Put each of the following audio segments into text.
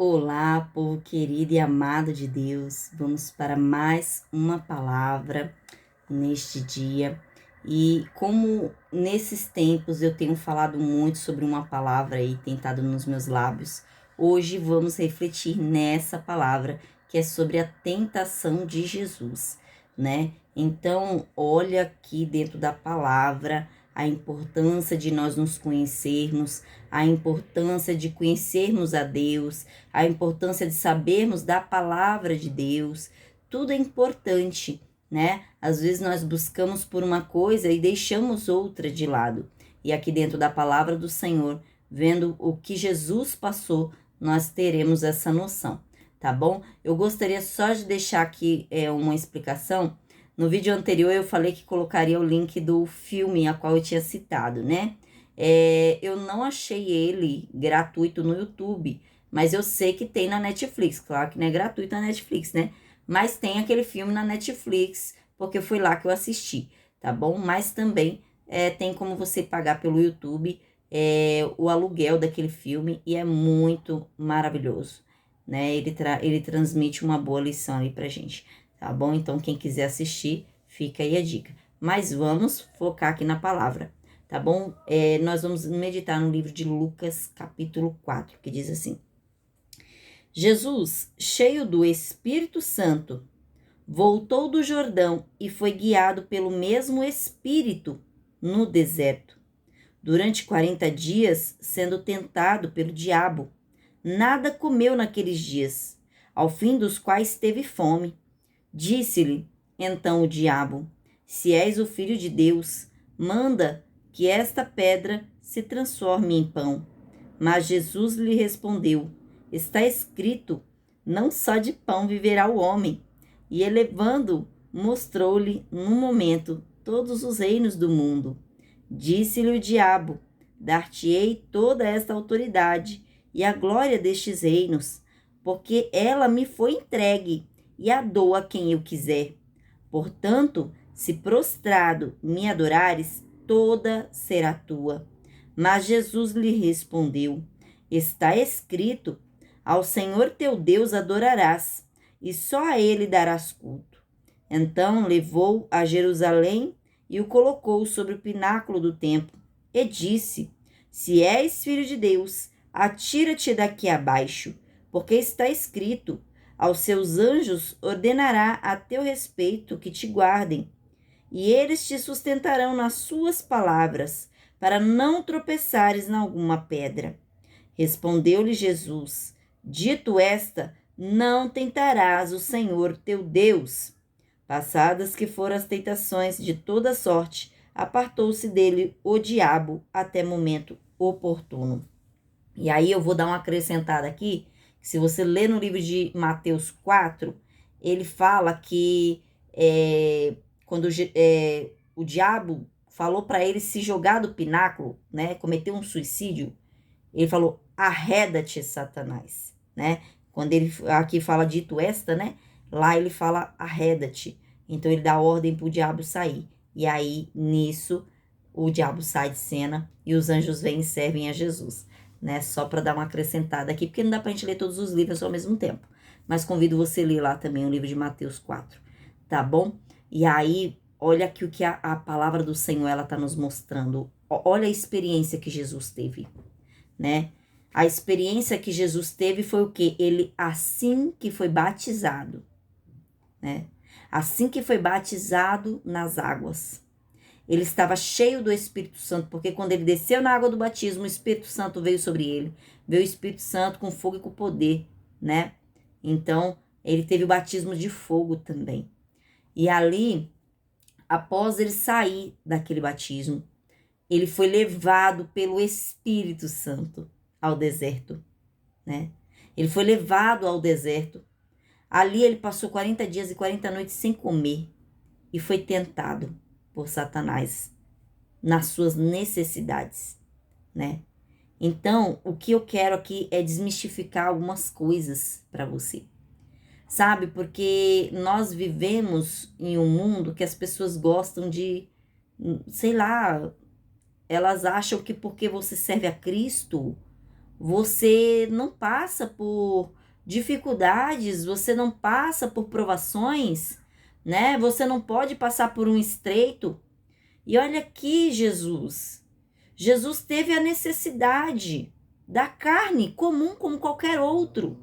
Olá, povo querido e amado de Deus. Vamos para mais uma palavra neste dia. E como nesses tempos eu tenho falado muito sobre uma palavra e tentado nos meus lábios, hoje vamos refletir nessa palavra que é sobre a tentação de Jesus, né? Então, olha aqui dentro da palavra a importância de nós nos conhecermos, a importância de conhecermos a Deus, a importância de sabermos da palavra de Deus. Tudo é importante, né? Às vezes nós buscamos por uma coisa e deixamos outra de lado. E aqui dentro da palavra do Senhor, vendo o que Jesus passou, nós teremos essa noção, tá bom? Eu gostaria só de deixar aqui uma explicação. No vídeo anterior eu falei que colocaria o link do filme a qual eu tinha citado, né? Eu não achei ele gratuito no YouTube, mas eu sei que tem na Netflix. Claro que não é gratuito na Netflix, né? Mas tem aquele filme na Netflix, porque foi lá que eu assisti, tá bom? Mas também tem como você pagar pelo YouTube o aluguel daquele filme e é muito maravilhoso, né? Ele transmite uma boa lição aí pra gente, tá bom? Então, quem quiser assistir, fica aí a dica. Mas vamos focar aqui na palavra, tá bom? Nós vamos meditar no livro de Lucas, capítulo 4, que diz assim: Jesus, cheio do Espírito Santo, voltou do Jordão e foi guiado pelo mesmo Espírito no deserto. Durante 40 dias, sendo tentado pelo diabo, nada comeu naqueles dias, ao fim dos quais teve fome. Disse-lhe então o diabo: Se és o filho de Deus, manda que esta pedra se transforme em pão. Mas Jesus lhe respondeu: Está escrito, não só de pão viverá o homem. E elevando, mostrou-lhe num momento todos os reinos do mundo. Disse-lhe o diabo: Dar-te-ei toda esta autoridade e a glória destes reinos, porque ela me foi entregue e a dou a quem eu quiser. Portanto, se prostrado me adorares, toda será tua. Mas Jesus lhe respondeu: Está escrito, ao Senhor teu Deus adorarás, e só a ele darás culto. Então levou a Jerusalém e o colocou sobre o pináculo do templo, e disse: Se és filho de Deus, atira-te daqui abaixo, porque está escrito: Aos seus anjos ordenará a teu respeito que te guardem, e eles te sustentarão nas suas palavras, para não tropeçares em alguma pedra. Respondeu-lhe Jesus: Dito esta, não tentarás o Senhor teu Deus. Passadas que foram as tentações de toda sorte, apartou-se dele o diabo até momento oportuno. E aí eu vou dar uma acrescentada aqui, que se você ler no livro de Mateus 4, ele fala que quando o diabo falou para ele se jogar do pináculo, né, cometer um suicídio, ele falou: arreda-te, Satanás, né? Quando ele aqui fala dito esta, né? Lá ele fala arreda-te. Então ele dá ordem para o diabo sair. E aí, nisso, o diabo sai de cena e os anjos vêm e servem a Jesus, né? Só para dar uma acrescentada aqui, porque não dá para a gente ler todos os livros ao mesmo tempo. Mas convido você a ler lá também o livro de Mateus 4, tá bom? E aí, olha aqui o que a palavra do Senhor, ela tá nos mostrando. Olha a experiência que Jesus teve, né? A experiência que Jesus teve foi o quê? Ele, assim que foi batizado, né? Assim que foi batizado nas águas, ele estava cheio do Espírito Santo, porque quando ele desceu na água do batismo, o Espírito Santo veio sobre ele. Veio o Espírito Santo com fogo e com poder, né? Então, ele teve o batismo de fogo também. E ali, após ele sair daquele batismo, ele foi levado pelo Espírito Santo ao deserto, né? Ele foi levado ao deserto. Ali ele passou 40 dias e 40 noites sem comer e foi tentado por Satanás nas suas necessidades, né? Então, o que eu quero aqui é desmistificar algumas coisas para você, sabe? Porque nós vivemos em um mundo que as pessoas gostam de, sei lá, elas acham que porque você serve a Cristo, você não passa por dificuldades, você não passa por provações, né? Você não pode passar por um estreito. E olha aqui, Jesus teve a necessidade da carne comum como qualquer outro.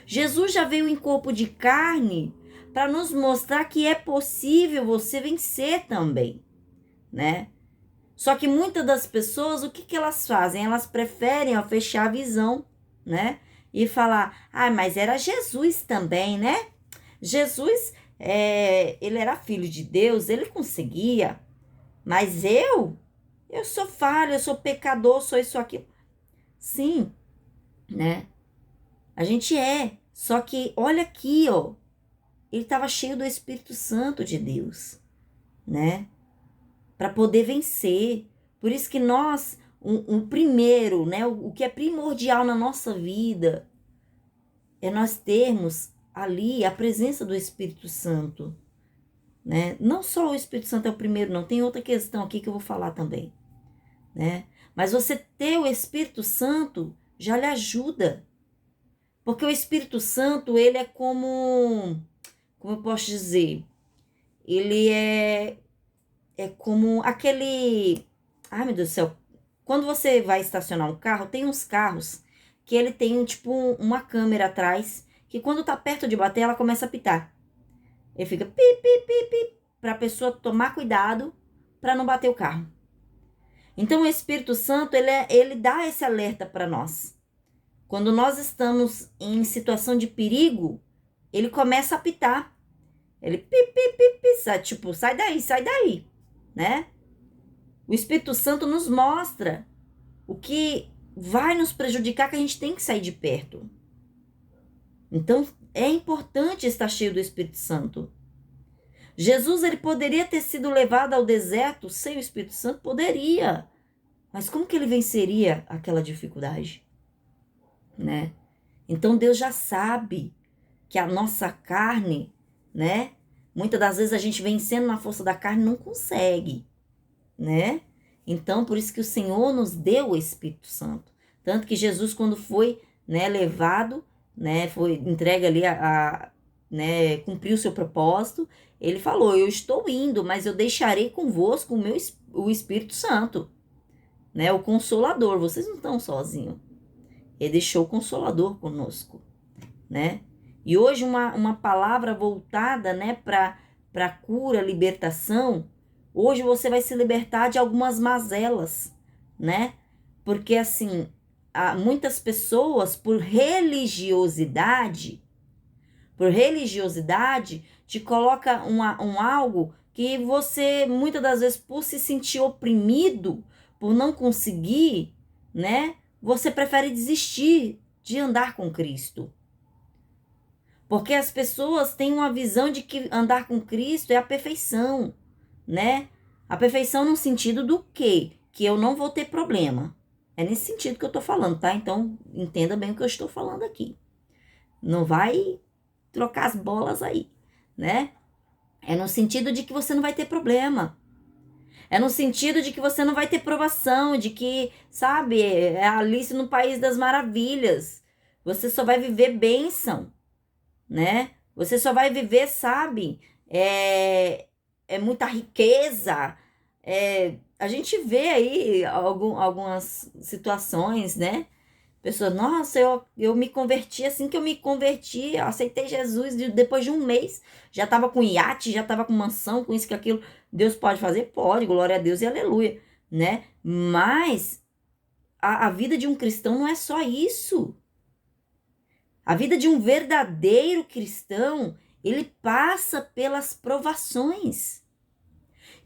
Jesus já veio em corpo de carne para nos mostrar que é possível você vencer também, né? Só que muitas das pessoas, o que elas fazem? Elas preferem fechar a visão, né? E falar, mas era Jesus também, né? Jesus, ele era filho de Deus, ele conseguia. Mas eu sou falho, eu sou pecador, sou isso aqui. Sim, né? A gente é. Só que olha aqui, ó. Ele estava cheio do Espírito Santo de Deus, né? Para poder vencer. Por isso que nós, o primeiro, né? O que é primordial na nossa vida é nós termos ali a presença do Espírito Santo, né? Não só o Espírito Santo é o primeiro, não. Tem outra questão aqui que eu vou falar também, né? Mas você ter o Espírito Santo já lhe ajuda. Porque o Espírito Santo, ele é como eu posso dizer? Ele é como aquele... Ai, meu Deus do céu. Quando você vai estacionar um carro, tem uns carros que ele tem tipo uma câmera atrás, que quando tá perto de bater, ela começa a pitar. Ele fica pi, pi, pi, pi, pra pessoa tomar cuidado para não bater o carro. Então o Espírito Santo, ele dá esse alerta para nós. Quando nós estamos em situação de perigo, ele começa a apitar. Ele pi, pi, pi, pi, tipo, sai daí, né? O Espírito Santo nos mostra o que vai nos prejudicar, que a gente tem que sair de perto. Então, é importante estar cheio do Espírito Santo. Jesus, ele poderia ter sido levado ao deserto sem o Espírito Santo? Poderia. Mas como que ele venceria aquela dificuldade? Né? Então, Deus já sabe que a nossa carne, né? Muitas das vezes a gente vencendo na força da carne não consegue, né? Então, por isso que o Senhor nos deu o Espírito Santo. Tanto que Jesus, quando foi, né, levado, né, foi entregue ali né, cumpriu o seu propósito, ele falou, eu estou indo, mas eu deixarei convosco o Espírito Santo, né, o Consolador, vocês não estão sozinhos. Ele deixou o Consolador conosco, né? E hoje uma palavra voltada, né, para cura, libertação. Hoje você vai se libertar de algumas mazelas, né? Porque assim, muitas pessoas por religiosidade te coloca um algo que você muitas das vezes por se sentir oprimido, por não conseguir, né? Você prefere desistir de andar com Cristo. Porque as pessoas têm uma visão de que andar com Cristo é a perfeição, né? A perfeição no sentido do quê? Que eu não vou ter problema. É nesse sentido que eu tô falando, tá? Então, entenda bem o que eu estou falando aqui. Não vai trocar as bolas aí, né? É no sentido de que você não vai ter problema. É no sentido de que você não vai ter provação, de que, sabe, é Alice no País das Maravilhas. Você só vai viver bênção, né? Você só vai viver, sabe, muita riqueza. A gente vê aí algumas situações, né? Pessoas, nossa, eu me converti assim que eu me converti, eu aceitei Jesus, depois de um mês, já estava com iate, já estava com mansão, com isso, que aquilo. Deus pode fazer? Pode, glória a Deus e aleluia, né? Mas a vida de um cristão não é só isso. A vida de um verdadeiro cristão, ele passa pelas provações.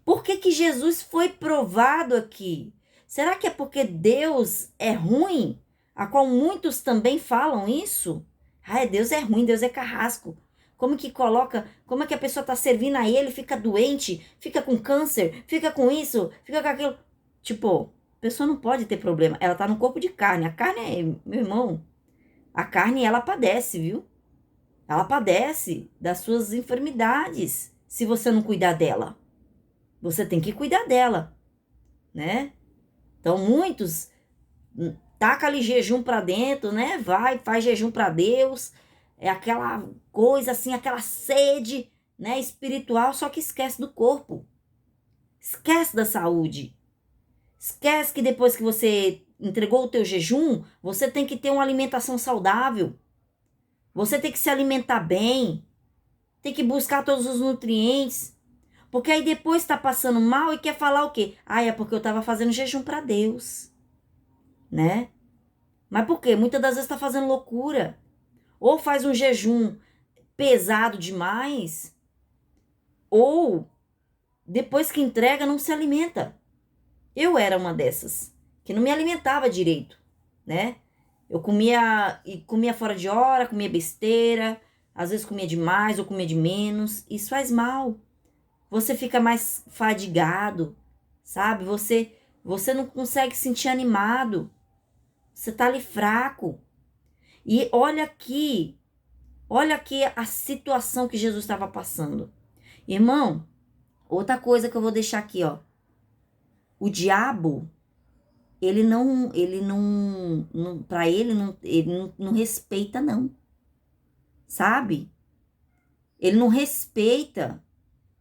Por que Jesus foi provado aqui? Será que é porque Deus é ruim? A qual muitos também falam isso? Deus é ruim, Deus é carrasco. Como é que a pessoa está servindo a ele, fica doente, fica com câncer, fica com isso, fica com aquilo. Tipo, a pessoa não pode ter problema, ela está no corpo de carne. A carne meu irmão, a carne, ela padece, viu? Ela padece das suas enfermidades, se você não cuidar dela. Você tem que cuidar dela, né? Então, muitos taca ali jejum pra dentro, né? Vai, faz jejum pra Deus. É aquela coisa assim, aquela sede, né, espiritual, só que esquece do corpo. Esquece da saúde. Esquece que depois que você entregou o teu jejum, você tem que ter uma alimentação saudável. Você tem que se alimentar bem. Tem que buscar todos os nutrientes. Porque aí depois tá passando mal e quer falar o quê? Ah, é porque eu tava fazendo jejum para Deus, né? Mas por quê? Muitas das vezes tá fazendo loucura. Ou faz um jejum pesado demais, ou depois que entrega não se alimenta. Eu era uma dessas, que não me alimentava direito, né? Eu comia e comia fora de hora, comia besteira, às vezes comia demais ou comia de menos. Isso faz mal. Você fica mais fadigado, sabe? Você não consegue se sentir animado. Você tá ali fraco. E olha aqui a situação que Jesus estava passando. Irmão, outra coisa que eu vou deixar aqui, ó. O diabo, para ele não respeita não, sabe? Ele não respeita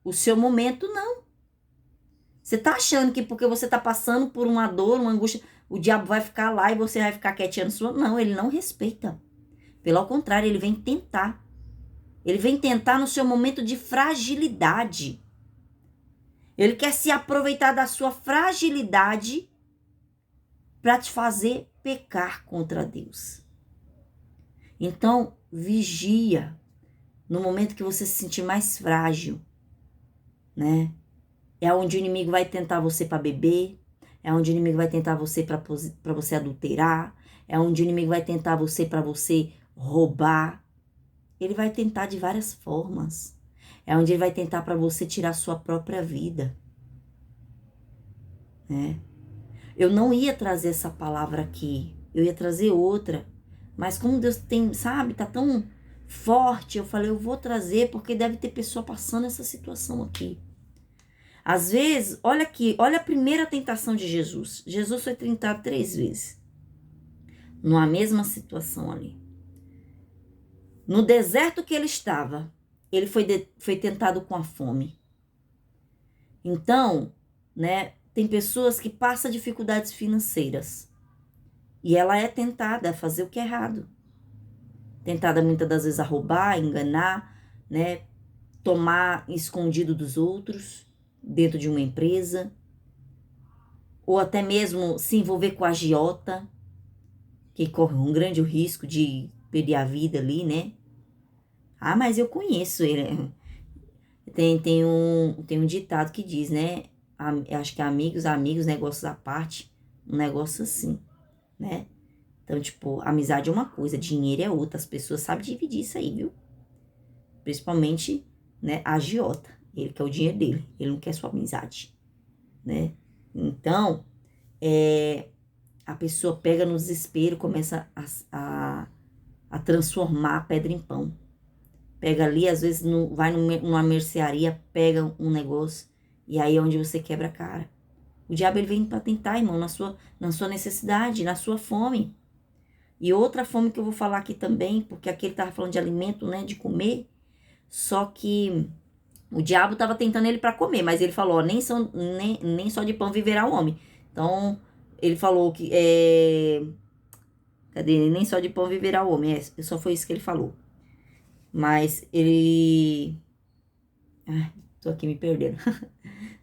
o seu momento não. Você tá achando que porque você tá passando por uma dor, uma angústia, o diabo vai ficar lá e você vai ficar quietinho na sua? Não, ele não respeita. Pelo contrário, ele vem tentar. Ele vem tentar no seu momento de fragilidade. Ele quer se aproveitar da sua fragilidade para te fazer pecar contra Deus. Então, vigia no momento que você se sentir mais frágil, né? É onde o inimigo vai tentar você para beber, é onde o inimigo vai tentar você para você adulterar, é onde o inimigo vai tentar você para você roubar. Ele vai tentar de várias formas. É onde ele vai tentar para você tirar sua própria vida, né? Eu não ia trazer essa palavra aqui, eu ia trazer outra. Mas como Deus tem, sabe, tá tão forte, eu falei, eu vou trazer porque deve ter pessoa passando essa situação aqui. Às vezes, olha aqui, olha a primeira tentação de Jesus. Jesus foi tentado 3 vezes, numa mesma situação ali. No deserto que ele estava, ele foi tentado com a fome. Então, né, tem pessoas que passam dificuldades financeiras e ela é tentada a fazer o que é errado. Tentada muitas das vezes a roubar, a enganar, né, tomar escondido dos outros, dentro de uma empresa, ou até mesmo se envolver com a agiota, que corre um grande risco de perder a vida ali, né? Ah, mas eu conheço ele. Tem um ditado que diz, né? Acho que amigos, negócios à parte, um negócio assim, né? Então, tipo, amizade é uma coisa, dinheiro é outra. As pessoas sabem dividir isso aí, viu? Principalmente, né, a agiota. Ele quer o dinheiro dele, ele não quer sua amizade, né? Então, a pessoa pega no desespero, começa a transformar a pedra em pão. Pega ali, às vezes vai numa mercearia, pega um negócio, e aí é onde você quebra a cara. O diabo ele vem para tentar, irmão, na sua necessidade, na sua fome. E outra fome que eu vou falar aqui também, porque aqui ele estava falando de alimento, né, de comer, só que o diabo estava tentando ele para comer, mas ele falou, ó, nem só de pão viverá o homem. Então, ele falou que, cadê? Nem só de pão viverá o homem, só foi isso que ele falou. Mas ele... Ai, tô aqui me perdendo,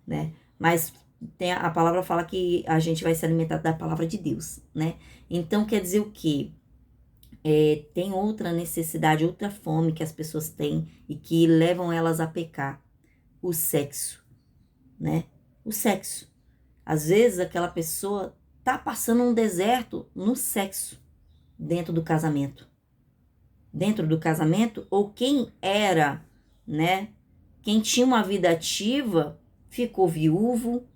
né? Mas a palavra fala que a gente vai se alimentar da palavra de Deus, né? Então, quer dizer o quê? Tem outra necessidade, outra fome que as pessoas têm e que levam elas a pecar. O sexo, né? O sexo. Às vezes, aquela pessoa tá passando um deserto no sexo, dentro do casamento. Dentro do casamento, ou quem era, né? Quem tinha uma vida ativa ficou viúvo,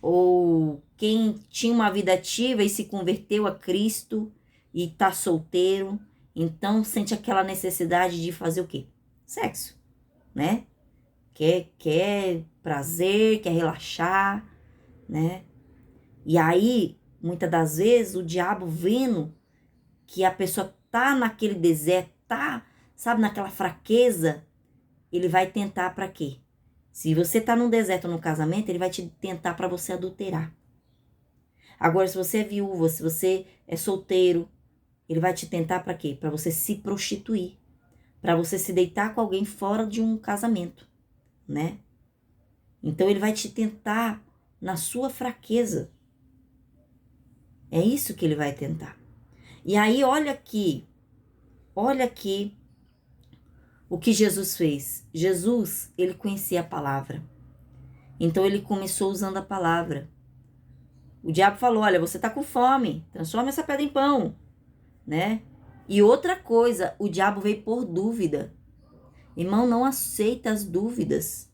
ou quem tinha uma vida ativa e se converteu a Cristo e tá solteiro, então sente aquela necessidade de fazer o quê? Sexo, né? Quer prazer, quer relaxar, né? E aí muitas das vezes, o diabo vendo que a pessoa tá naquele deserto, tá, sabe, naquela fraqueza, ele vai tentar para quê? Se você tá num deserto no casamento, ele vai te tentar para você adulterar. Agora, se você é viúva, se você é solteiro, ele vai te tentar para quê? Para você se prostituir, para você se deitar com alguém fora de um casamento, né? Então ele vai te tentar na sua fraqueza. É isso que ele vai tentar. E aí olha aqui o que Jesus fez. Jesus, ele conhecia a palavra. Então ele começou usando a palavra. O diabo falou: olha, você tá com fome, transforma essa pedra em pão, né? E outra coisa, o diabo veio por dúvida. Irmão, não aceita as dúvidas.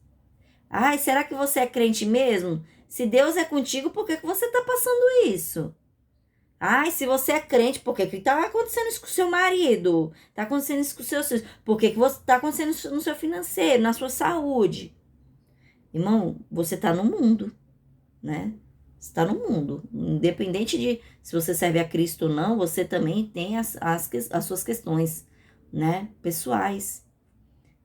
Ai, será que você é crente mesmo? Se Deus é contigo, por que você tá passando isso? Ai, se você é crente, por que tá acontecendo isso com o seu marido? Tá acontecendo isso com os seus filhos? Por que você tá acontecendo isso no seu financeiro, na sua saúde? Irmão, você tá no mundo, né? Você tá no mundo. Independente de se você serve a Cristo ou não, você também tem as suas questões, né? Pessoais.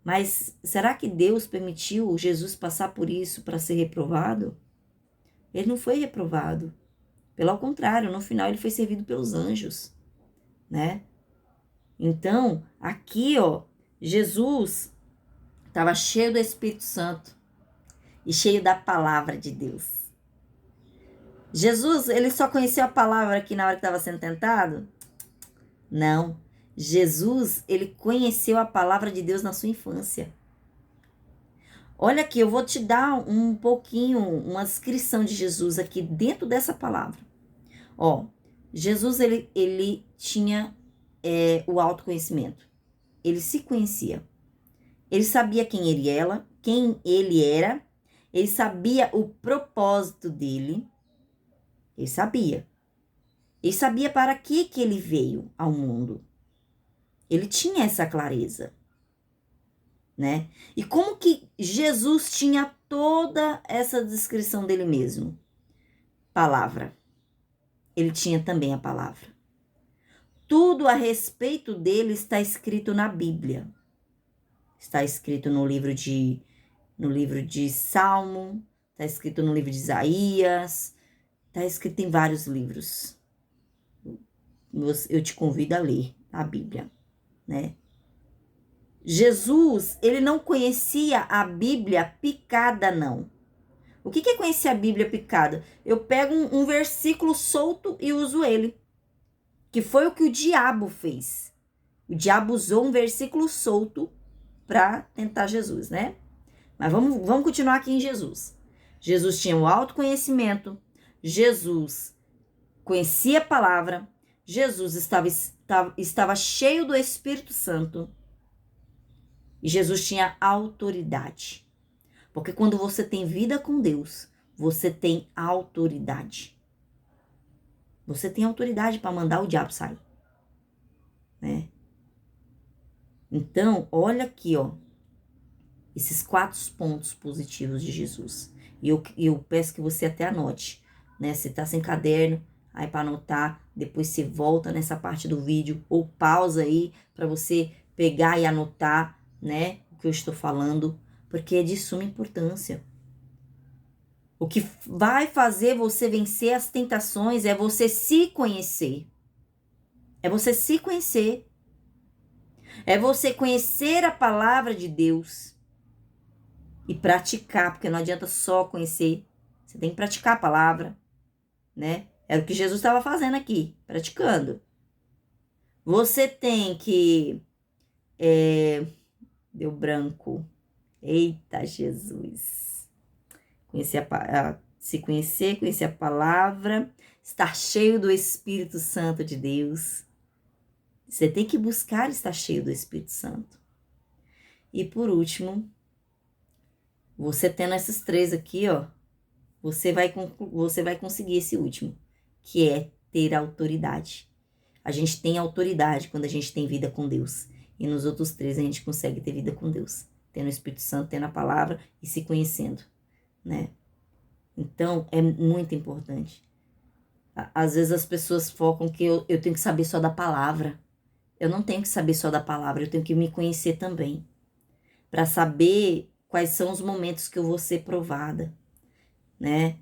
Mas será que Deus permitiu Jesus passar por isso para ser reprovado? Ele não foi reprovado. Pelo contrário, no final ele foi servido pelos anjos, né? Então, aqui, ó, Jesus estava cheio do Espírito Santo e cheio da palavra de Deus. Jesus, ele só conheceu a palavra aqui na hora que estava sendo tentado? Não. Jesus, ele conheceu a palavra de Deus na sua infância. Olha aqui, eu vou te dar um pouquinho, uma descrição de Jesus aqui dentro dessa palavra. Ó, Jesus, ele tinha o autoconhecimento. Ele se conhecia. Ele sabia quem ele era. Ele sabia o propósito dele. Ele sabia. Ele sabia para que ele veio ao mundo. Ele tinha essa clareza, né? E como que Jesus tinha toda essa descrição dele mesmo? Palavra. Ele tinha também a palavra. Tudo a respeito dele está escrito na Bíblia. Está escrito no livro de Salmo, está escrito no livro de Isaías, está escrito em vários livros. Eu te convido a ler a Bíblia, né? Jesus, ele não conhecia a Bíblia picada, não. O que é conhecer a Bíblia picada? Eu pego um versículo solto e uso ele. Que foi o que o diabo fez. O diabo usou um versículo solto para tentar Jesus, né? Mas vamos continuar aqui em Jesus. Jesus tinha o autoconhecimento. Jesus conhecia a palavra. Jesus estava cheio do Espírito Santo. E Jesus tinha autoridade. Porque quando você tem vida com Deus, você tem autoridade. Você tem autoridade para mandar o diabo sair, né? Então, olha aqui, ó, esses 4 pontos positivos de Jesus. E eu peço que você até anote, né? Se tá sem caderno, aí para anotar, depois você volta nessa parte do vídeo ou pausa aí para você pegar e anotar, né, o que eu estou falando, porque é de suma importância. O que vai fazer você vencer as tentações é você se conhecer. É você se conhecer. É você conhecer a palavra de Deus e praticar, porque não adianta só conhecer. Você tem que praticar a palavra, né? Era o que Jesus estava fazendo aqui, praticando. Você tem que... Deu branco. Eita, Jesus. Se conhecer, conhecer a palavra, estar cheio do Espírito Santo de Deus. Você tem que buscar estar cheio do Espírito Santo. E por último, você tendo esses 3 aqui, ó, você vai conseguir esse último, que é ter autoridade. A gente tem autoridade quando a gente tem vida com Deus. E nos outros 3 a gente consegue ter vida com Deus. Tendo o Espírito Santo, tendo a palavra e se conhecendo, né? Então, é muito importante. Às vezes as pessoas focam que eu tenho que saber só da palavra. Eu não tenho que saber só da palavra, eu tenho que me conhecer também, para saber quais são os momentos que eu vou ser provada, né?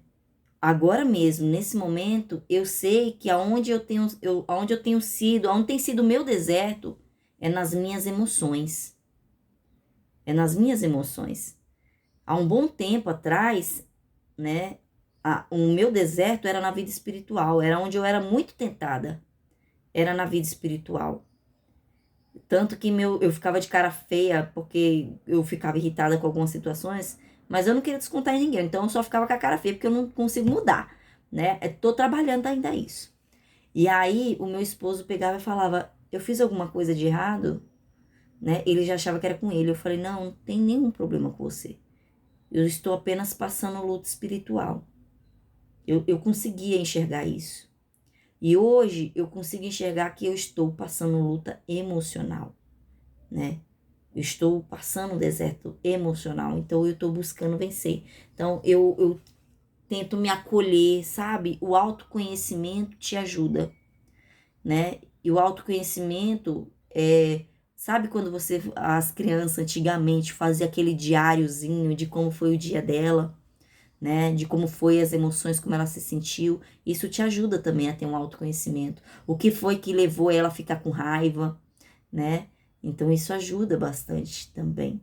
Agora mesmo, nesse momento, eu sei que aonde eu tenho sido, aonde tem sido o meu deserto, é nas minhas emoções. É nas minhas emoções. Há um bom tempo atrás, né, o meu deserto era na vida espiritual, era onde eu era muito tentada, era na vida espiritual. Tanto que eu ficava de cara feia, porque eu ficava irritada com algumas situações, mas eu não queria descontar em ninguém, então eu só ficava com a cara feia, porque eu não consigo mudar, né? Tô trabalhando ainda isso. E aí, o meu esposo pegava e falava, eu fiz alguma coisa de errado, né? Ele já achava que era com ele. Eu falei, não tem nenhum problema com você. Eu estou apenas passando luta espiritual. Eu conseguia enxergar isso. E hoje eu consigo enxergar que eu estou passando luta emocional, né? Eu estou passando um deserto emocional, então eu estou buscando vencer. Então eu tento me acolher, sabe? O autoconhecimento te ajuda, né? E o autoconhecimento sabe quando as crianças antigamente faziam aquele diáriozinho de como foi o dia dela, né? De como foi as emoções, como ela se sentiu. Isso te ajuda também a ter um autoconhecimento. O que foi que levou ela a ficar com raiva, né? Então isso ajuda bastante também,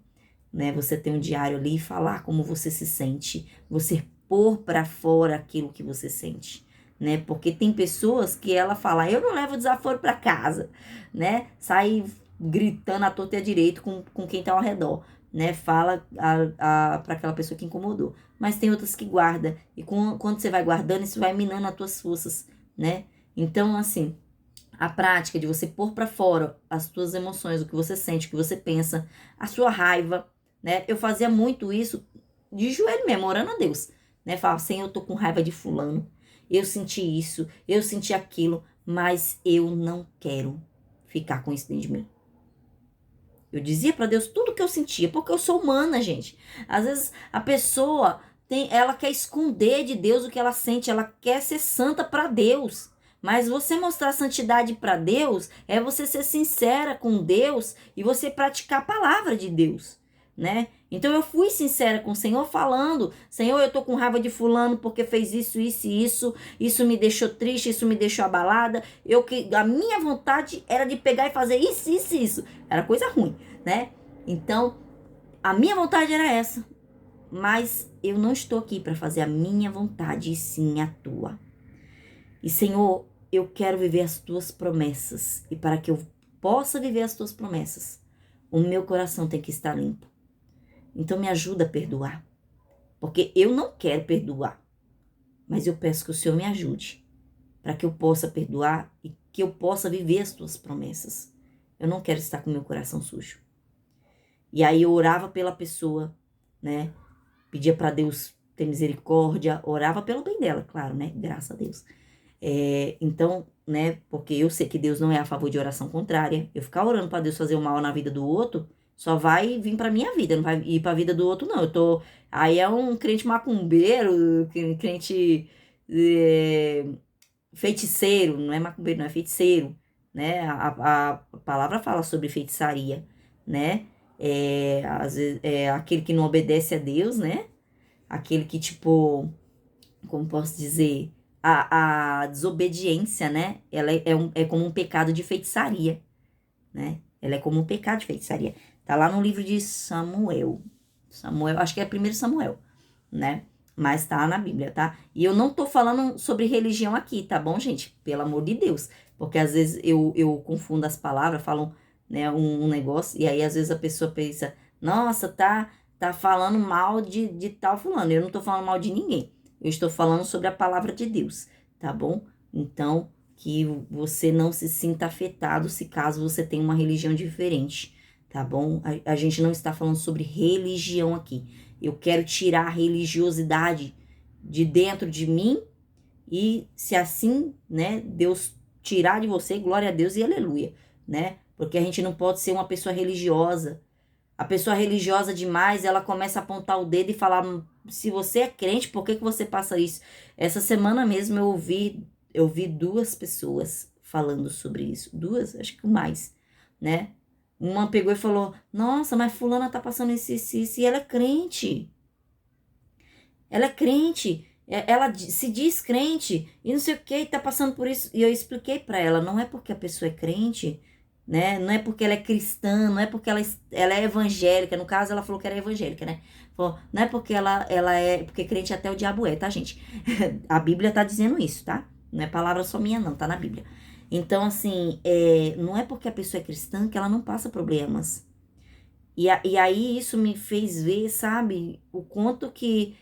né? Você ter um diário ali e falar como você se sente, você pôr para fora aquilo que você sente, né? Porque tem pessoas que ela fala, eu não levo desaforo para casa, né? Sai gritando à torta e à direito com quem tá ao redor, né? Fala para aquela pessoa que incomodou. Mas tem outras que guarda, e quando você vai guardando, isso vai minando as tuas forças, né? Então, assim, a prática de você pôr para fora as tuas emoções, o que você sente, o que você pensa, a sua raiva, né? Eu fazia muito isso de joelho mesmo, orando a Deus, né? Falava, Senhor, eu tô com raiva de fulano, eu senti isso, eu senti aquilo, mas eu não quero ficar com isso dentro de mim. Eu dizia para Deus tudo que eu sentia, porque eu sou humana, gente. Às vezes a pessoa ela quer esconder de Deus o que ela sente, ela quer ser santa para Deus. Mas você mostrar santidade para Deus é você ser sincera com Deus e você praticar a palavra de Deus, né? Então eu fui sincera com o Senhor falando, Senhor, eu tô com raiva de fulano porque fez isso, isso e isso me deixou triste, isso me deixou abalada. A minha vontade era de pegar e fazer isso, isso, isso. Era coisa ruim, né? Então, a minha vontade era essa, mas eu não estou aqui para fazer a minha vontade, e sim a tua. E Senhor, eu quero viver as tuas promessas. E para que eu possa viver as tuas promessas, o meu coração tem que estar limpo. Então me ajuda a perdoar. Porque eu não quero perdoar. Mas eu peço que o Senhor me ajude. Para que eu possa perdoar e que eu possa viver as tuas promessas. Eu não quero estar com meu coração sujo. E aí eu orava pela pessoa, né? Pedia para Deus ter misericórdia. Orava pelo bem dela, claro, né? Graças a Deus. Então, né, porque eu sei que Deus não é a favor de oração contrária. Eu ficar orando para Deus fazer o mal na vida do outro, só vai vir para minha vida, não vai ir para a vida do outro, não. Aí é um crente macumbeiro, crente feiticeiro, não é macumbeiro, não é feiticeiro, né? A palavra fala sobre feitiçaria, né? Às vezes, aquele que não obedece a Deus, né? Aquele que, tipo, como posso dizer, a desobediência, né? Ela é como um pecado de feitiçaria, né? Ela é como um pecado de feitiçaria. Tá lá no livro de Samuel. Acho que é 1 Samuel, né? Mas tá na Bíblia, tá? E eu não tô falando sobre religião aqui, tá bom, gente? Pelo amor de Deus. Porque às vezes eu confundo as palavras, falam, né, um negócio, e aí às vezes a pessoa pensa, nossa, tá falando mal de tal fulano. Eu não tô falando mal de ninguém. Eu estou falando sobre a palavra de Deus, tá bom? Então, que você não se sinta afetado se caso você tenha uma religião diferente, tá bom? A gente não está falando sobre religião aqui. Eu quero tirar a religiosidade de dentro de mim e se assim, né, Deus tirar de você, glória a Deus e aleluia, né? Porque a gente não pode ser uma pessoa religiosa. A pessoa religiosa demais, ela começa a apontar o dedo e falar, se você é crente, por que você passa isso? Essa semana mesmo eu ouvi eu vi 2 pessoas falando sobre isso. 2, acho que mais, né? Uma pegou e falou, nossa, mas fulana tá passando isso, e ela é crente. Ela é crente, ela se diz crente, e não sei o que, tá passando por isso. E eu expliquei pra ela, não é porque a pessoa é crente, né? Não é porque ela é cristã, não é porque ela é evangélica. No caso, ela falou que era evangélica, né? Falou, não é porque ela é, porque crente até o diabo é, tá, gente? A Bíblia tá dizendo isso, tá? Não é palavra só minha, não, tá na Bíblia. Então, assim, não é porque a pessoa é cristã que ela não passa problemas. E aí isso me fez ver, sabe, o quanto que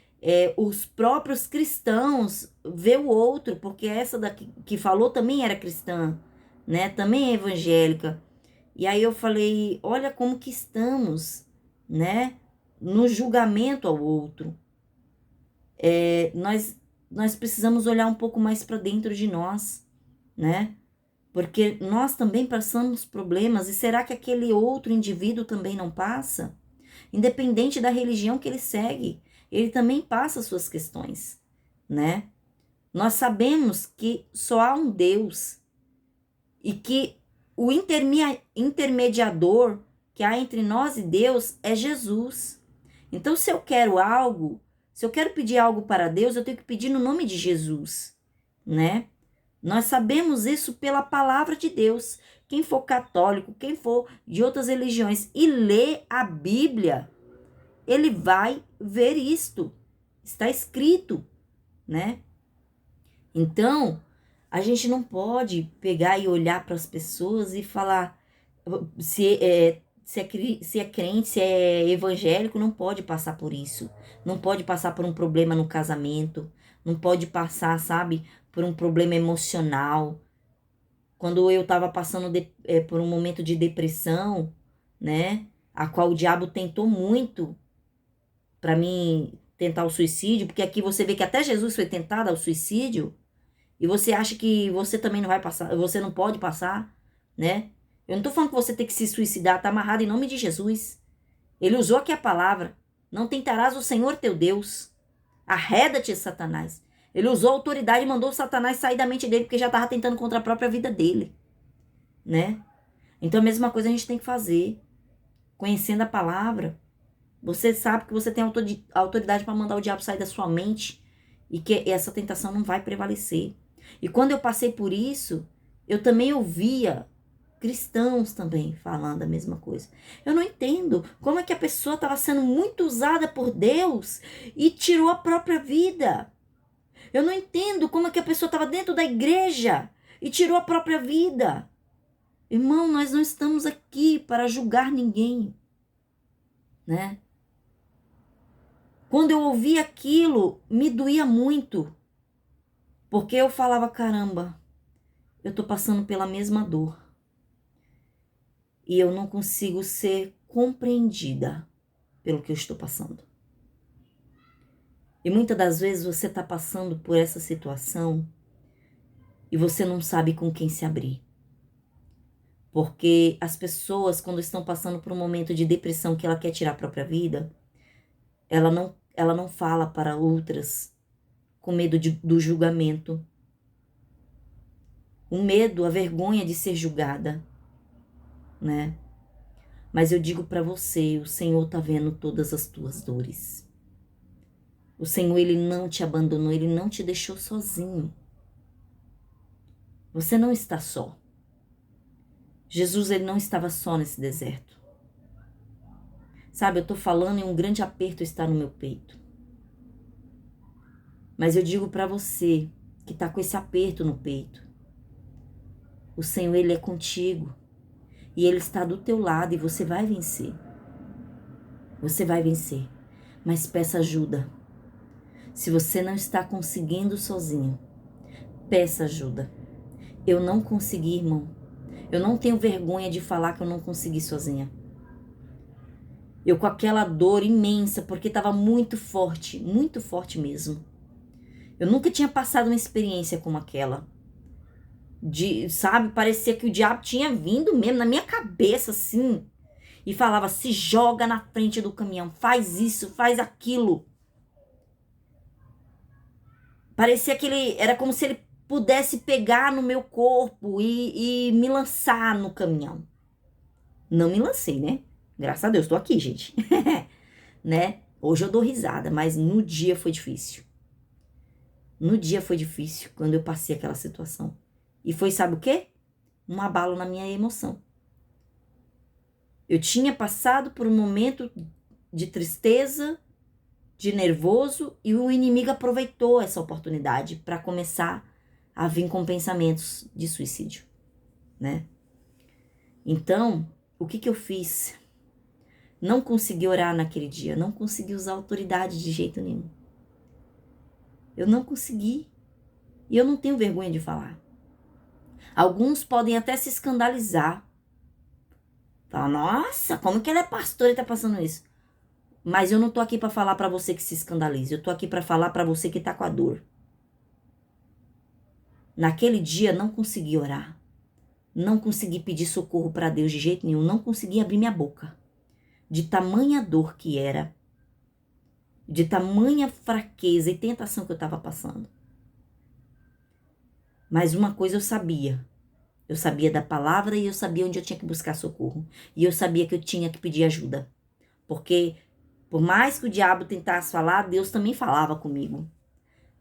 os próprios cristãos vê o outro, porque essa daqui que falou também era cristã, né? Também é evangélica. E aí eu falei, olha como que estamos, né? No julgamento ao outro. Nós precisamos olhar um pouco mais para dentro de nós, né? Porque nós também passamos problemas, e será que aquele outro indivíduo também não passa? Independente da religião que ele segue, ele também passa suas questões, né? Nós sabemos que só há um Deus e que o intermediador que há entre nós e Deus é Jesus. Então, se eu quero algo, se eu quero pedir algo para Deus, eu tenho que pedir no nome de Jesus, né? Nós sabemos isso pela palavra de Deus. Quem for católico, quem for de outras religiões e lê a Bíblia, ele vai ver isto. Está escrito, né? Então, a gente não pode pegar e olhar para as pessoas e falar se é crente, se é evangélico, não pode passar por isso. Não pode passar por um problema no casamento. Não pode passar, sabe, por um problema emocional. Quando eu estava passando por um momento de depressão, né, a qual o diabo tentou muito para mim tentar o suicídio, porque aqui você vê que até Jesus foi tentado ao suicídio, e você acha que você também não vai passar, você não pode passar, né? Eu não tô falando que você tem que se suicidar, tá amarrado em nome de Jesus. Ele usou aqui a palavra: não tentarás o Senhor teu Deus. Arreda-te, Satanás. Ele usou a autoridade e mandou Satanás sair da mente dele, porque já estava tentando contra a própria vida dele, né? Então a mesma coisa a gente tem que fazer, conhecendo a palavra. Você sabe que você tem autoridade para mandar o diabo sair da sua mente e que essa tentação não vai prevalecer. E quando eu passei por isso, eu também ouvia cristãos também falando a mesma coisa. Eu não entendo como é que a pessoa estava sendo muito usada por Deus e tirou a própria vida. Eu não entendo como é que a pessoa estava dentro da igreja e tirou a própria vida. Irmão, nós não estamos aqui para julgar ninguém, né? Quando eu ouvi aquilo, me doía muito, porque eu falava, caramba, eu tô passando pela mesma dor e eu não consigo ser compreendida pelo que eu estou passando. E muitas das vezes você tá passando por essa situação e você não sabe com quem se abrir. Porque as pessoas, quando estão passando por um momento de depressão que ela quer tirar a própria vida, ela não fala para outras com medo do julgamento. O medo, a vergonha de ser julgada, né? Mas eu digo para você, o Senhor tá vendo todas as tuas dores. O Senhor, Ele não te abandonou, Ele não te deixou sozinho. Você não está só. Jesus, Ele não estava só nesse deserto. Sabe, eu tô falando e um grande aperto está no meu peito. Mas eu digo para você que tá com esse aperto no peito, o Senhor, Ele é contigo. E Ele está do teu lado e você vai vencer. Você vai vencer. Mas peça ajuda. Se você não está conseguindo sozinho, peça ajuda. Eu não consegui, irmão. Eu não tenho vergonha de falar que eu não consegui sozinha. Eu com aquela dor imensa, porque estava muito forte mesmo. Eu nunca tinha passado uma experiência como aquela. Sabe, parecia que o diabo tinha vindo mesmo na minha cabeça, assim. E falava, se joga na frente do caminhão, faz isso, faz aquilo. Parecia que era como se ele pudesse pegar no meu corpo e me lançar no caminhão. Não me lancei, né? Graças a Deus, tô aqui, gente. Né? Hoje eu dou risada, mas no dia foi difícil. No dia foi difícil, quando eu passei aquela situação. E foi, sabe o quê? Um abalo na minha emoção. Eu tinha passado por um momento de tristeza, de nervoso, e o inimigo aproveitou essa oportunidade para começar a vir com pensamentos de suicídio, né? Então, o que eu fiz? Não consegui orar naquele dia, não consegui usar autoridade de jeito nenhum. Eu não consegui. E eu não tenho vergonha de falar. Alguns podem até se escandalizar. Falar, nossa, como que ela é pastora e tá passando isso? Mas eu não tô aqui para falar para você que se escandalize. Eu tô aqui para falar para você que tá com a dor. Naquele dia não consegui orar. Não consegui pedir socorro para Deus de jeito nenhum. Não consegui abrir minha boca. De tamanha dor que era. De tamanha fraqueza e tentação que eu estava passando. Mas uma coisa eu sabia. Eu sabia da palavra e eu sabia onde eu tinha que buscar socorro. E eu sabia que eu tinha que pedir ajuda. Porque, por mais que o diabo tentasse falar, Deus também falava comigo.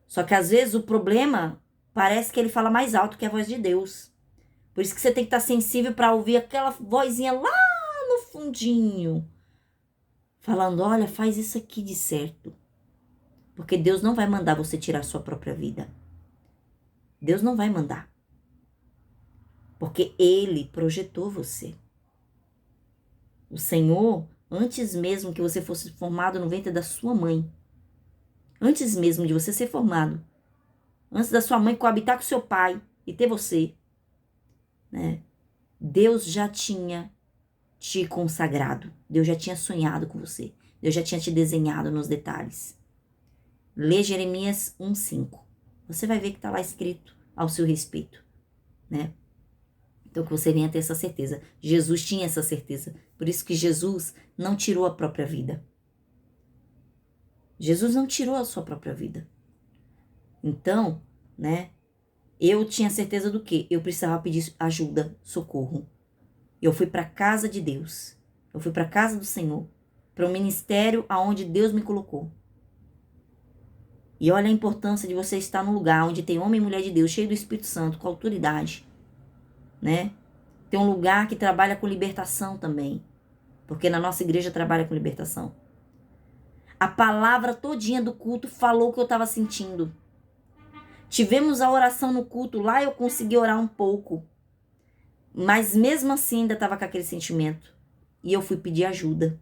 Só que às vezes o problema parece que ele fala mais alto que a voz de Deus. Por isso que você tem que estar sensível para ouvir aquela vozinha lá no fundinho. Falando, olha, faz isso aqui de certo. Porque Deus não vai mandar você tirar a sua própria vida. Deus não vai mandar. Porque Ele projetou você. O Senhor, antes mesmo que você fosse formado no ventre da sua mãe, antes mesmo de você ser formado, antes da sua mãe coabitar com seu pai e ter você, né? Deus já tinha te consagrado. Deus já tinha sonhado com você. Deus já tinha te desenhado nos detalhes. Lê Jeremias 1:5. Você vai ver que está lá escrito ao seu respeito, né? Então que você venha ter essa certeza. Jesus tinha essa certeza. Por isso que Jesus não tirou a própria vida. Jesus não tirou a sua própria vida. Então, né? Eu tinha certeza do quê? Eu precisava pedir ajuda, socorro. Eu fui para a casa de Deus. Eu fui para a casa do Senhor. Para o ministério aonde Deus me colocou. E olha a importância de você estar num lugar onde tem homem e mulher de Deus, cheio do Espírito Santo, com autoridade, né? Tem um lugar que trabalha com libertação também, porque na nossa igreja trabalha com libertação. A palavra todinha do culto falou o que eu estava sentindo. Tivemos a oração no culto, lá eu consegui orar um pouco, mas mesmo assim ainda estava com aquele sentimento. E eu fui pedir ajuda.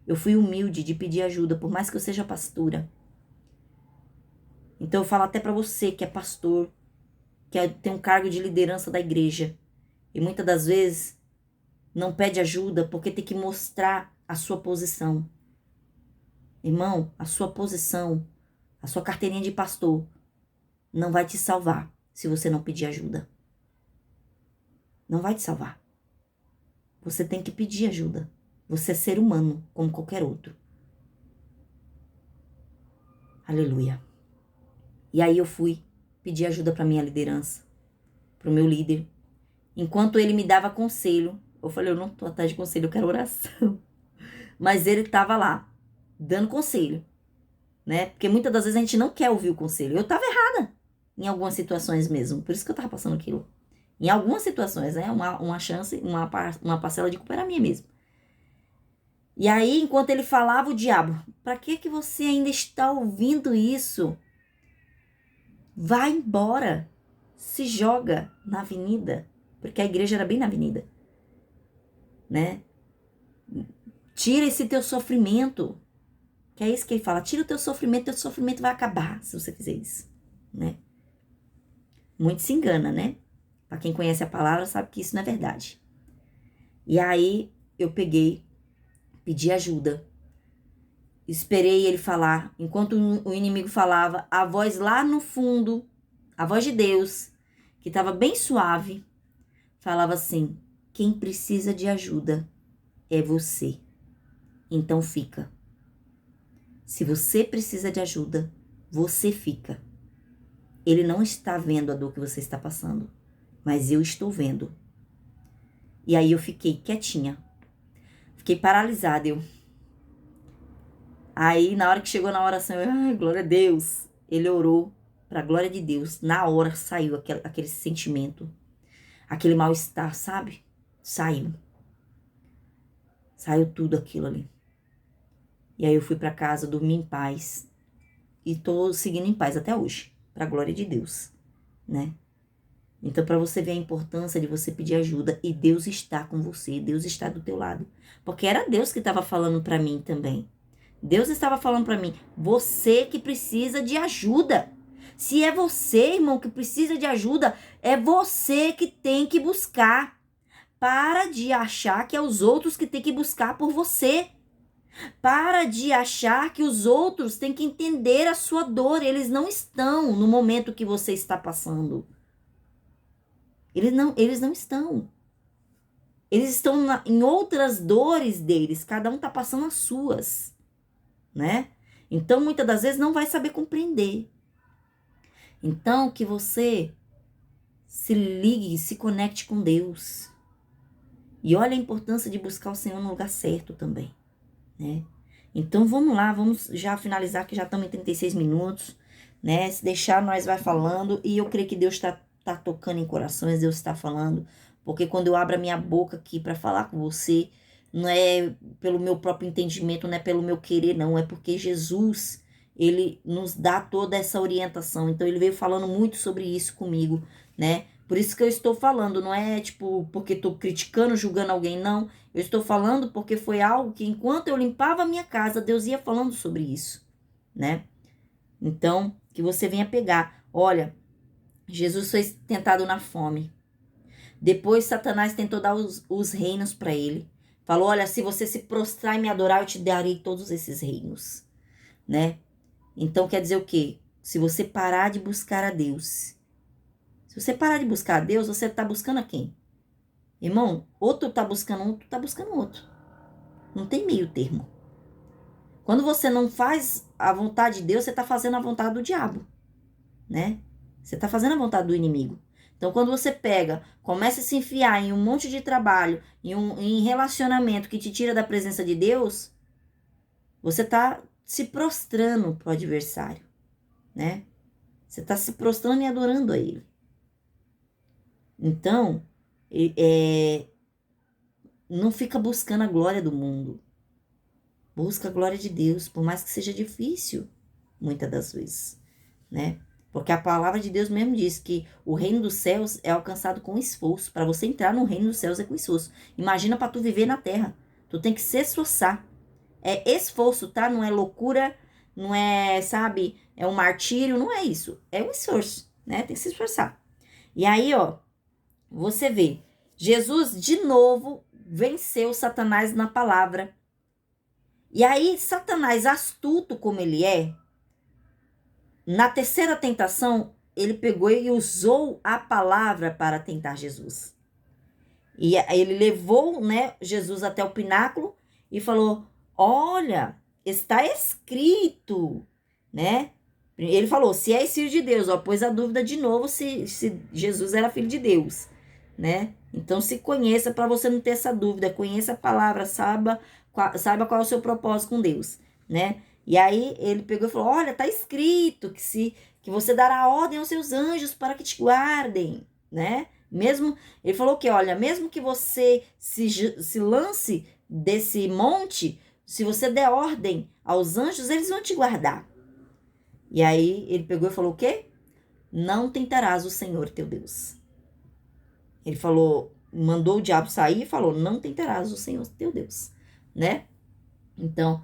Eu fui humilde de pedir ajuda, por mais que eu seja pastora. Então eu falo até para você que é pastor, que tem um cargo de liderança da igreja. E muitas das vezes não pede ajuda porque tem que mostrar a sua posição. Irmão, a sua posição, a sua carteirinha de pastor não vai te salvar se você não pedir ajuda. Não vai te salvar. Você tem que pedir ajuda. Você é ser humano, como qualquer outro. Aleluia. E aí eu fui pedir ajuda para minha liderança, para o meu líder. Enquanto ele me dava conselho, eu falei, eu não tô atrás de conselho, eu quero oração. Mas ele estava lá, dando conselho, né? Porque muitas das vezes a gente não quer ouvir o conselho. Eu estava errada em algumas situações mesmo, por isso que eu estava passando aquilo. Em algumas situações, né? Uma chance, uma parcela de culpa era minha mesmo. E aí, enquanto ele falava, o diabo, para que você ainda está ouvindo isso? Vai embora, se joga na avenida, porque a igreja era bem na avenida, né? Tira esse teu sofrimento, que é isso que ele fala, tira o teu sofrimento vai acabar se você fizer isso, né? Muito se engana, né? Pra quem conhece a palavra sabe que isso não é verdade. E aí eu peguei, pedi ajuda, esperei ele falar, enquanto o inimigo falava, a voz lá no fundo, a voz de Deus, que estava bem suave, falava assim, quem precisa de ajuda é você, então fica. Se você precisa de ajuda, você fica. Ele não está vendo a dor que você está passando, mas eu estou vendo. E aí eu fiquei quietinha, fiquei paralisada. Aí na hora que chegou na oração, ai, glória a Deus. Ele orou para a glória de Deus. Na hora saiu aquele sentimento, aquele mal-estar, sabe? Saiu. Saiu tudo aquilo ali. E aí eu fui para casa, dormi em paz. E tô seguindo em paz até hoje, para a glória de Deus, né? Então, para você ver a importância de você pedir ajuda, e Deus está com você, Deus está do teu lado. Porque era Deus que estava falando para mim também. Deus estava falando para mim, você que precisa de ajuda. Se é você, irmão, que precisa de ajuda, é você que tem que buscar. Para de achar que é os outros que tem que buscar por você. Para de achar que os outros têm que entender a sua dor. Eles não estão no momento que você está passando. Eles não estão. Eles estão em outras dores deles. Cada um está passando as suas, né? Então, muitas das vezes, não vai saber compreender. Então, que você se ligue, se conecte com Deus. E olha a importância de buscar o Senhor no lugar certo também, né? Então, vamos lá, vamos já finalizar, que já estamos em 36 minutos, né? Se deixar, nós vai falando. E eu creio que Deus tá tocando em corações, Deus está falando. Porque quando eu abro a minha boca aqui para falar com você, não é pelo meu próprio entendimento, não é pelo meu querer, não. É porque Jesus, ele nos dá toda essa orientação. Então, ele veio falando muito sobre isso comigo, né? Por isso que eu estou falando, não é tipo porque estou criticando, julgando alguém, não. Eu estou falando porque foi algo que enquanto eu limpava a minha casa, Deus ia falando sobre isso, né? Então, que você venha pegar. Olha, Jesus foi tentado na fome. Depois Satanás tentou dar os reinos para ele. Falou, olha, se você se prostrar e me adorar, eu te darei todos esses reinos, né? Então quer dizer o quê? Se você parar de buscar a Deus, se você parar de buscar a Deus, você tá buscando a quem? Irmão, ou tu tá buscando um, tu tá buscando outro. Não tem meio termo. Quando você não faz a vontade de Deus, você tá fazendo a vontade do diabo, né? Você tá fazendo a vontade do inimigo. Então, quando você pega, começa a se enfiar em um monte de trabalho, em relacionamento que te tira da presença de Deus, você tá se prostrando pro adversário, né? Você tá se prostrando e adorando a ele. Então, não fica buscando a glória do mundo. Busca a glória de Deus, por mais que seja difícil, muitas das vezes, né? Porque a palavra de Deus mesmo diz que o reino dos céus é alcançado com esforço. Para você entrar no reino dos céus é com esforço. Imagina para tu viver na terra. Tu tem que se esforçar. É esforço, tá? Não é loucura, não é, sabe, é um martírio, não é isso. É um esforço, né? Tem que se esforçar. E aí, ó, você vê, Jesus de novo venceu Satanás na palavra. E aí, Satanás, astuto como ele é, na terceira tentação, ele pegou e usou a palavra para tentar Jesus. E ele levou, né, Jesus até o pináculo e falou, olha, está escrito, né? Ele falou, se és filho de Deus, ó, pôs a dúvida de novo se Jesus era filho de Deus, né? Então se conheça para você não ter essa dúvida, conheça a palavra, saiba qual é o seu propósito com Deus, né? E aí ele pegou e falou, olha, tá escrito que você dará ordem aos seus anjos para que te guardem, né? Mesmo, ele falou que, olha, mesmo que você se lance desse monte, se você der ordem aos anjos, eles vão te guardar. E aí ele pegou e falou o quê? Não tentarás o Senhor teu Deus. Ele falou, mandou o diabo sair e falou, não tentarás o Senhor teu Deus, né? Então,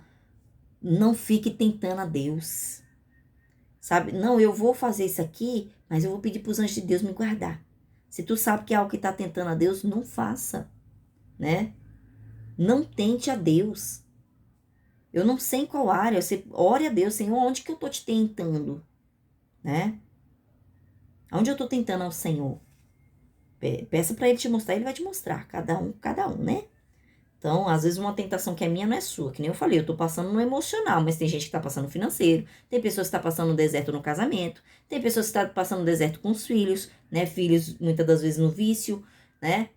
não fique tentando a Deus, sabe? Não, eu vou fazer isso aqui, mas eu vou pedir para os anjos de Deus me guardar. Se tu sabe que é algo que está tentando a Deus, não faça, né? Não tente a Deus. Eu não sei em qual área, você ore a Deus, Senhor, onde que eu tô te tentando, né? Onde eu tô tentando ao Senhor? Peça para ele te mostrar, ele vai te mostrar, cada um, né? Então, às vezes uma tentação que é minha não é sua, que nem eu falei, eu tô passando no emocional, mas tem gente que tá passando no financeiro, tem pessoas que tá passando no deserto no casamento, tem pessoas que tá passando no deserto com os filhos, né? Filhos muitas das vezes no vício, né?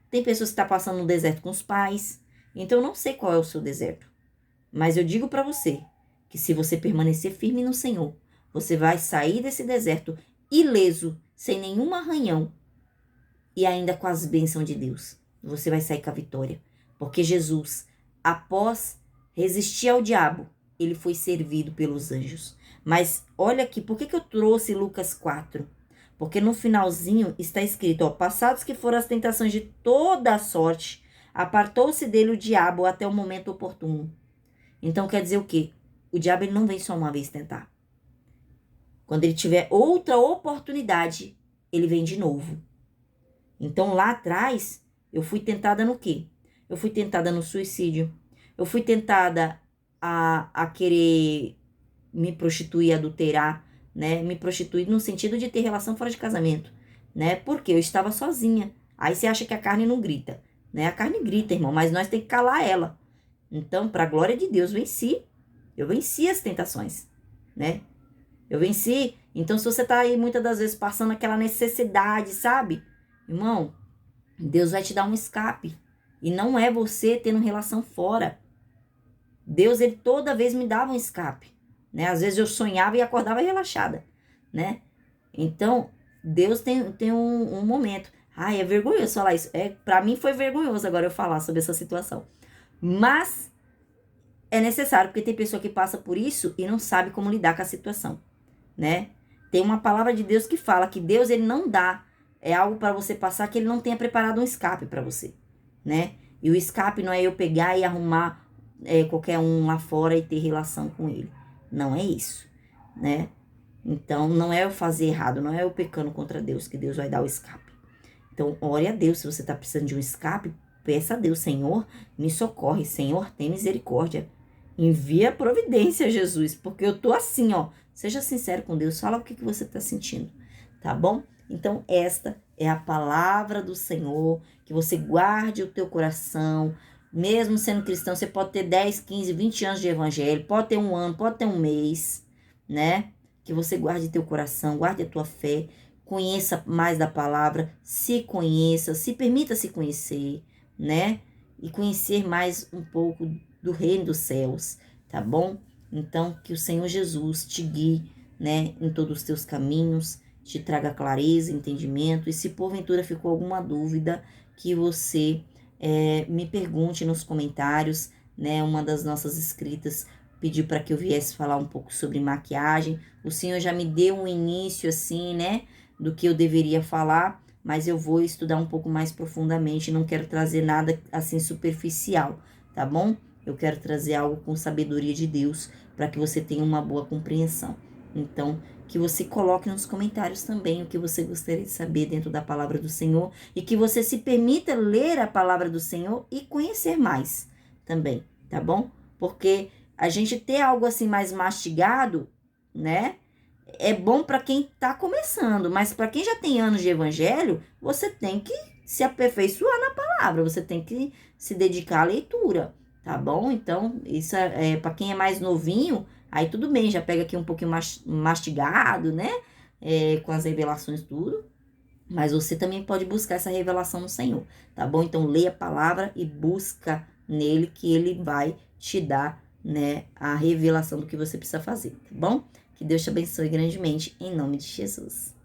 Tem pessoas que tá passando no deserto com os pais. Então, eu não sei qual é o seu deserto, mas eu digo pra você que se você permanecer firme no Senhor, você vai sair desse deserto ileso, sem nenhum arranhão e ainda com as bênçãos de Deus. Você vai sair com a vitória. Porque Jesus, após resistir ao diabo, ele foi servido pelos anjos. Mas olha aqui, por que eu trouxe Lucas 4? Porque no finalzinho está escrito, ó, passados que foram as tentações de toda a sorte, apartou-se dele o diabo até o momento oportuno. Então quer dizer o quê? O diabo ele não vem só uma vez tentar. Quando ele tiver outra oportunidade, ele vem de novo. Então lá atrás, eu fui tentada no quê? Eu fui tentada no suicídio. Eu fui tentada a querer me prostituir, adulterar, né? Me prostituir no sentido de ter relação fora de casamento, né? Porque eu estava sozinha. Aí você acha que a carne não grita, né? A carne grita, irmão, mas nós temos que calar ela. Então, para a glória de Deus, venci. Eu venci as tentações, né? Eu venci. Então, se você tá aí muitas das vezes passando aquela necessidade, sabe? Irmão, Deus vai te dar um escape. E não é você tendo relação fora. Deus, ele toda vez me dava um escape, né? Às vezes eu sonhava e acordava relaxada, né? Então, Deus tem um momento. Ai, é vergonhoso falar isso. Para mim foi vergonhoso agora eu falar sobre essa situação. Mas é necessário, porque tem pessoa que passa por isso e não sabe como lidar com a situação, né? Tem uma palavra de Deus que fala que Deus, ele não dá algo para você passar que ele não tenha preparado um escape para você, né? E o escape não é eu pegar e arrumar qualquer um lá fora e ter relação com ele. Não é isso, né? Então, não é eu fazer errado, não é eu pecando contra Deus que Deus vai dar o escape. Então, ore a Deus, se você está precisando de um escape, peça a Deus, Senhor, me socorre, Senhor, tem misericórdia. Envia providência, Jesus, porque eu tô assim, ó. Seja sincero com Deus, fala o que você tá sentindo, tá bom? Então, esta é a palavra do Senhor, que você guarde o teu coração. Mesmo sendo cristão, você pode ter 10, 15, 20 anos de evangelho, pode ter um ano, pode ter um mês, né? Que você guarde teu coração, guarde a tua fé, conheça mais da palavra, se conheça, se permita se conhecer, né? E conhecer mais um pouco do reino dos céus, tá bom? Então, que o Senhor Jesus te guie, né, em todos os teus caminhos, te traga clareza, entendimento, e se porventura ficou alguma dúvida, que você me pergunte nos comentários, né? Uma das nossas inscritas pediu para que eu viesse falar um pouco sobre maquiagem. O Senhor já me deu um início, assim, né, do que eu deveria falar, mas eu vou estudar um pouco mais profundamente, não quero trazer nada, assim, superficial, tá bom? Eu quero trazer algo com sabedoria de Deus, para que você tenha uma boa compreensão. Então, que você coloque nos comentários também o que você gostaria de saber dentro da palavra do Senhor, e que você se permita ler a palavra do Senhor e conhecer mais também, tá bom? Porque a gente ter algo assim mais mastigado, né? É bom para quem está começando, mas para quem já tem anos de evangelho, você tem que se aperfeiçoar na palavra, você tem que se dedicar à leitura, tá bom? Então, isso é para quem é mais novinho, aí tudo bem, já pega aqui um pouquinho mastigado, né? Com as revelações tudo. Mas você também pode buscar essa revelação no Senhor, tá bom? Então, leia a palavra e busca nele, que ele vai te dar, né, a revelação do que você precisa fazer, tá bom? Que Deus te abençoe grandemente, em nome de Jesus.